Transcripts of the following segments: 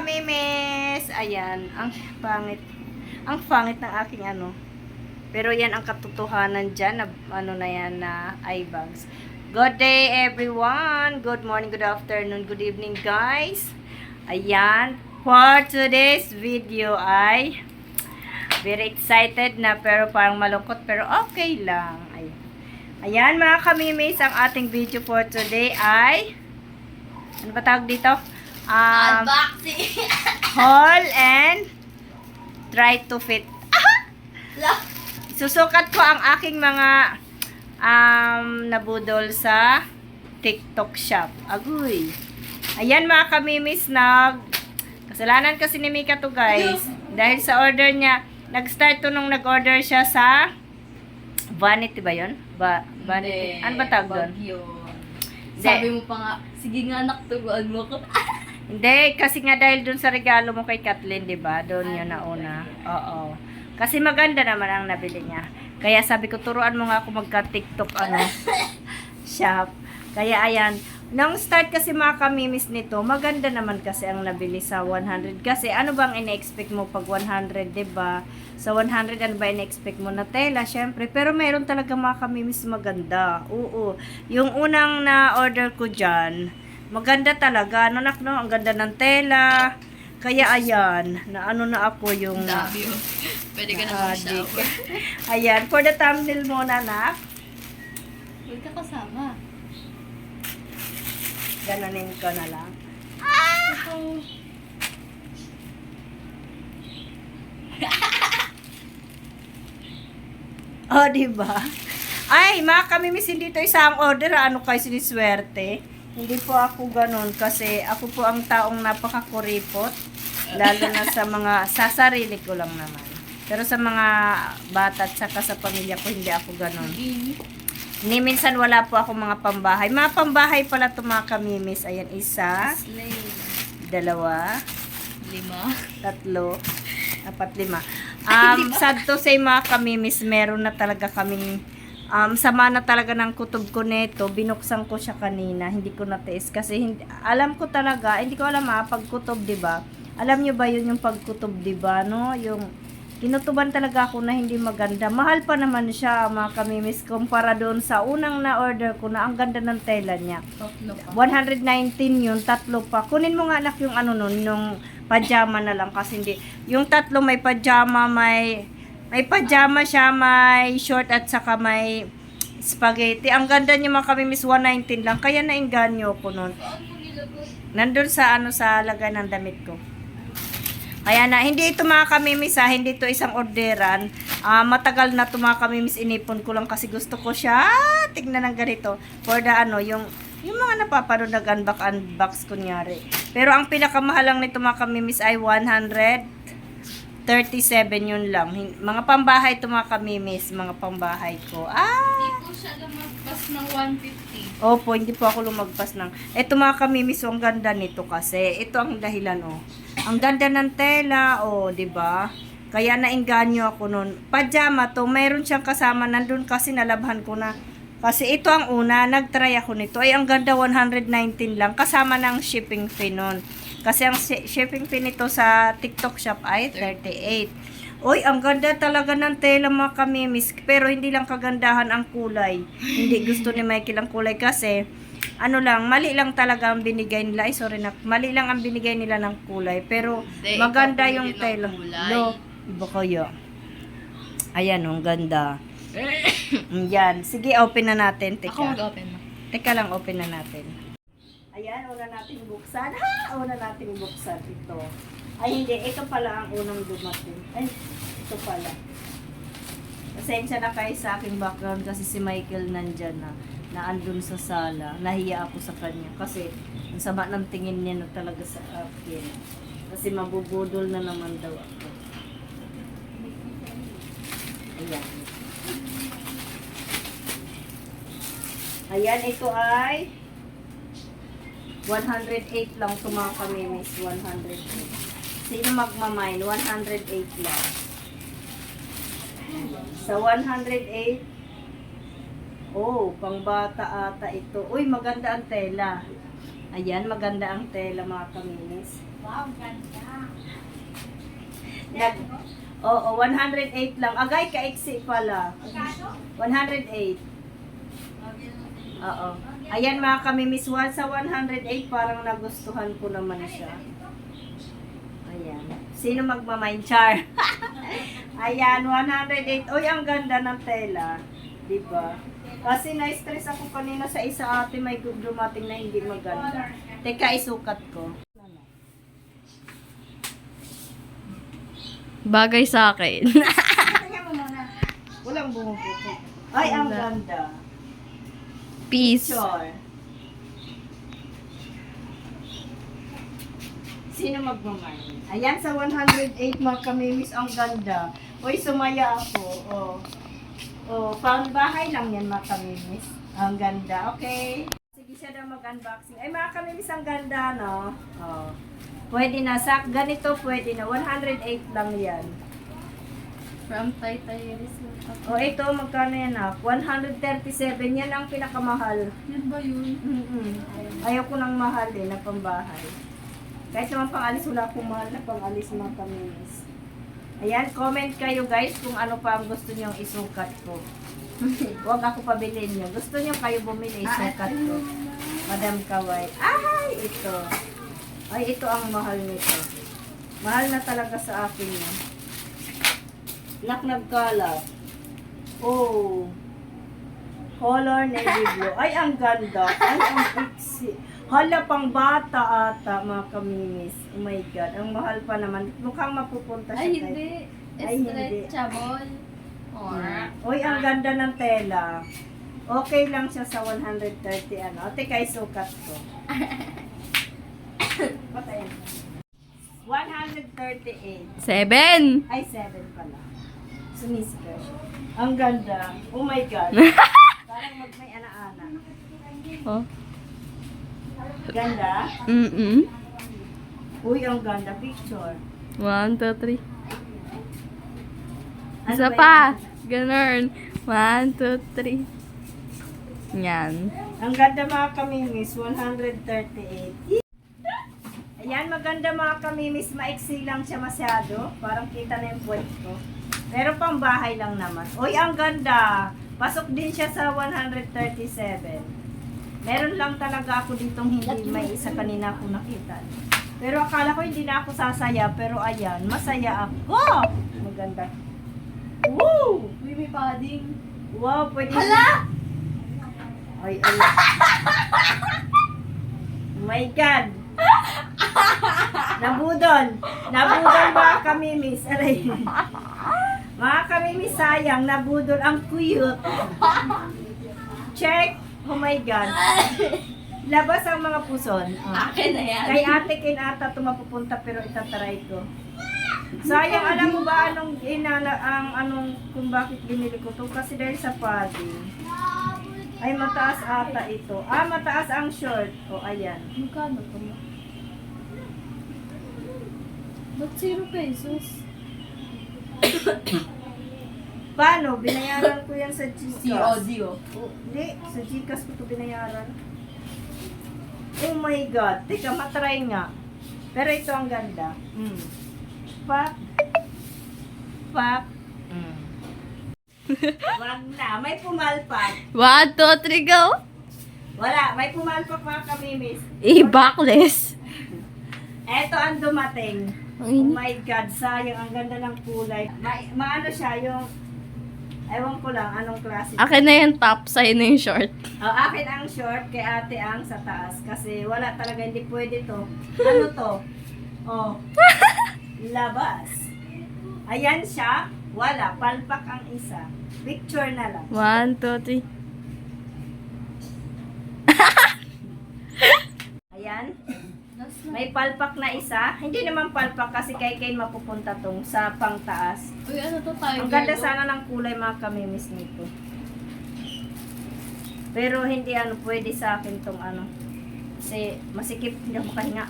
kamimis! Ayan, ang pangit. Ang pangit ng aking ano. Pero yan ang katotohanan dyan, na, ano na yan, na eye bags. Good day everyone! Good morning, good afternoon, good evening guys! Ayan, for today's video ay very excited na pero parang malungkot pero okay lang. Ayan mga kamimis, ang ating video for today ay ano ba tawag dito? Unboxing! Haul and try to fit. Susukat ko ang aking mga nabudol sa TikTok shop. Agoy. Ayan mga kamimis, kasalanan kasi ni Mika to guys. Dahil sa order niya, nag-start to nung nag-order siya sa Vanity ba yun? Vanity. Ano ba tawag doon? Sabi mo pa nga, sige nga anak, turuan mo ko. Hindi, kasi nga dahil dun sa regalo mo kay Kathleen, di ba? Doon yun na una. Oo. Kasi maganda naman ang nabili niya. Kaya sabi ko, turuan mo nga ako magka-TikTok shop. Kaya ayan, nang start kasi mga kamimis nito, maganda naman kasi ang nabili sa 100. Kasi ano bang ina-expect mo pag 100, di ba? Sa 100, ano ba ina-expect mo na tela? Syempre, pero meron talaga mga kamimis maganda. Oo. Yung unang na-order ko dyan, maganda talaga. Ano nak, no? Ang ganda ng tela. Kaya ayan, na ano na ako yung Pwede ka na mag-shower. Ayan, for the thumbnail muna, nak. Huwag ka kasama. Ganonin ko na lang. Oh, diba? Ay, mga kamimis, hindi to isang order. Ano kayo siniswerte? Hindi po ako ganun kasi ako po ang taong napakakuripot. Lalo na sa mga, sa sarili ko lang naman. Pero sa mga bata at saka sa pamilya ko, hindi ako ganun. Ni minsan wala po ako mga pambahay. Mga pambahay pala ito mga kamimis. Ayan, isa, dalawa, 5, 3, 4, 5. Sad to say mga kamimis, meron na talaga kaming sama na talaga ng kutob ko nito. Binuksan ko siya kanina, hindi ko natiis kasi hindi, alam ko talaga, hindi ko alam pag kutob, 'di ba? Alam niyo ba 'yun yung pagkutob, 'di ba, no? Yung kinutuban talaga ako na hindi maganda. Mahal pa naman siya mga kamimis kumpara doon sa unang na-order ko na ang ganda ng tela niya. 119 yun, 3 pa. Kunin mo nga anak yung ano nun, yung pajama na lang kasi hindi. Yung 3 may pajama, may pajama siya, may short at saka may spaghetti. Ang ganda niya mga kamimis, 119 lang. Kaya nainganyo ko nun. Nandun sa sa lagay ng damit ko. Kaya na, hindi ito mga kamimis hindi ito isang orderan. Matagal na ito mga kamimis, inipon ko lang kasi gusto ko siya. Tignan ng ganito. For the yung mga napapanood nag-unbox kunyari. Pero ang pinakamahal lang nito mga kamimis ay 137 yun lang. Mga pambahay ito mga kamimis, mga pambahay ko. Hindi po siya lumagpas ng 150. Opo, hindi po ako lumagpas ng. Ito mga kamimis, ang ganda nito kasi. Ito ang dahilan Ang ganda ng tela, 'di ba? Kaya nainganyo ako noon. Pajama to, mayroon siyang kasama nandun kasi nalabhan ko na. Kasi ito ang una, nagtry ako nito. Ay, ang ganda, 119 lang. Kasama ng shipping fee nun. Kasi ang shipping fee nito sa TikTok shop ay 38. Uy, ang ganda talaga ng tela mga kamimis. Pero hindi lang kagandahan ang kulay. Hindi gusto ni Michael ang kulay kasi mali lang talaga ang binigay nila. Ay, sorry na. Mali lang ang binigay nila ng kulay. Pero maganda yung tela. Iba kaya. Ayan, ang ganda. Yan. Sige, open na natin. Teka. Ako mag-open mo. Teka lang, open na natin. Ayan, una nating buksan. Una nating buksan ito. Ay, hindi. Ito pala ang unang dumating. Ay, ito pala. Pasensya na kayo sa aking background kasi si Michael nandyan na andun sa sala. Nahiya ako sa kanya kasi ang sama ng tingin niya na talaga sa akin. Kasi mabubudol na naman daw ako. Ayan. Ayan, ito ay 108 lang ito mga kamimis. 108. Sino magmamine? 108 lang. Sa 108, pangbata ata ito. Uy, maganda ang tela. Ayan, maganda ang tela mga kaminis. Nag, oo, 108 lang. Agay, kaiksi pala. 108. Oo. Ayan mga kamimiss, sa 108 parang nagustuhan ko naman siya. Ayan. Sino magmamind char? Ayan, 108. Uy, ang ganda ng tela. Diba? Kasi na-stress ako kanina sa isa ate, may dumating na hindi maganda. Teka, isukat ko. Bagay sa akin. Tingnan mo muna. Walang bumubuko. Ay, ang ganda. Peace. Sure. Sino magmamay? Ayan, sa 108 mga kamimiss, ang ganda. Uy, sumaya ako. Oh. Oh, found bahay lang yan mga kamimiss. Ang ganda, okay. Sige siya daw mag-unboxing. Ay, mga kamimiss, ang ganda, no? Oh. Pwede na. Sa ganito, pwede na. 108 lang yan. From Taytay Resort. Oh, ito, magkano yan ah? 137. Yan ang pinakamahal. Yan ba yun? Ayaw ko ng mahal eh, na pambahay. Kahit naman pang-alis, wala akong mahal na pang-alis mga kaminis. Ayan, comment kayo guys kung ano pa ang gusto nyong isukat ko. Huwag ako pabilin nyo. Gusto nyo kayo bumili, isukat ko. Madam Kaway. Ay, ito. Ay, ito ang mahal nito. Mahal na talaga sa akin yan. Nagkalat. Oh. Color navy blue. Ay, ang ganda. Ay, ang pixie. Hala, pang bata ata, mga kamimis. Oh my God. Ang mahal pa naman. Mukhang mapupunta siya. Ay, hindi. Ay, hindi. Stretchable. Or, Uy, ang ganda ng tela. Okay lang siya sa 130 ano. O, teka, isukat ko. Patayin. 138. 7. Ay, 7 pala. Sumisika siya. Ang ganda. Oh my God. Parang may ana-ana. Oh. Ganda. Uy, ang ganda. Picture. 1, 2, 3. Ano Isa ba pa. yan? Ganun. 1, 2, 3. Yan. Ang ganda mga kamimis. 138. Ayan, maganda mga kamimis. Maiksi lang siya masyado. Parang kita na yung puwet ko. Pero pang bahay lang naman. Uy, ang ganda. Pasok din siya sa 137. Meron lang talaga ako ditong hindi may isa kanina ako nakita. Pero akala ko hindi na ako sasaya. Pero ayan, masaya ako. Maganda. Woo! Uy, may padding. Wow, pwede. Hala! Ay, ay. Oh my God. Nabudol. Nabudol mga kamimis. Aray. Mga kamimis, sayang. Nabudol. Ang cute. Check. Oh my God. Labas ang mga puson. Oh. Akin na yan. Kay ate kin ata ito mapupunta pero itataray ko. Sayang, alam mo ba anong kung bakit binili ko to? Kasi dahil sa padding. Ay, mataas ata ito. Ah, mataas ang short. O, ayan. Magkano to? Ba't 0 pesos? Paano? Binayaran ko yan sa Gcash. COD. Hindi, sa Gcash ko ito binayaran. Oh my God. Teka, matry nga. Pero ito ang ganda. Pak. Pak. Wag na. May pumalpak. 1, 2, 3, go! Wala. May pumalpak mga kamimis. Backless. Eto ang dumating. Oh Ang my God. Sayang. Ang ganda ng kulay. Maano siya yung... Ewan ko lang anong klase. Akin na yung top, sa'yo na yung short. Akin ang short, kay ate ang sa taas. Kasi wala talaga, hindi pwede to. Ano to? Oh. Labas. Ayan siya. Wala. Palpak ang isa. Picture na lang. 1, 2, 3. Ayan. May palpak na isa. Hindi naman palpak kasi kay mapupunta tong sa pangtaas. Uy, ano to tayo? Ang ganda sana ng kulay mga kamimis nito. Pero hindi pwede sa akin tong kasi masikip, hindi ako makahinga.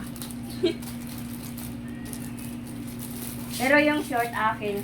Pero yung short akin,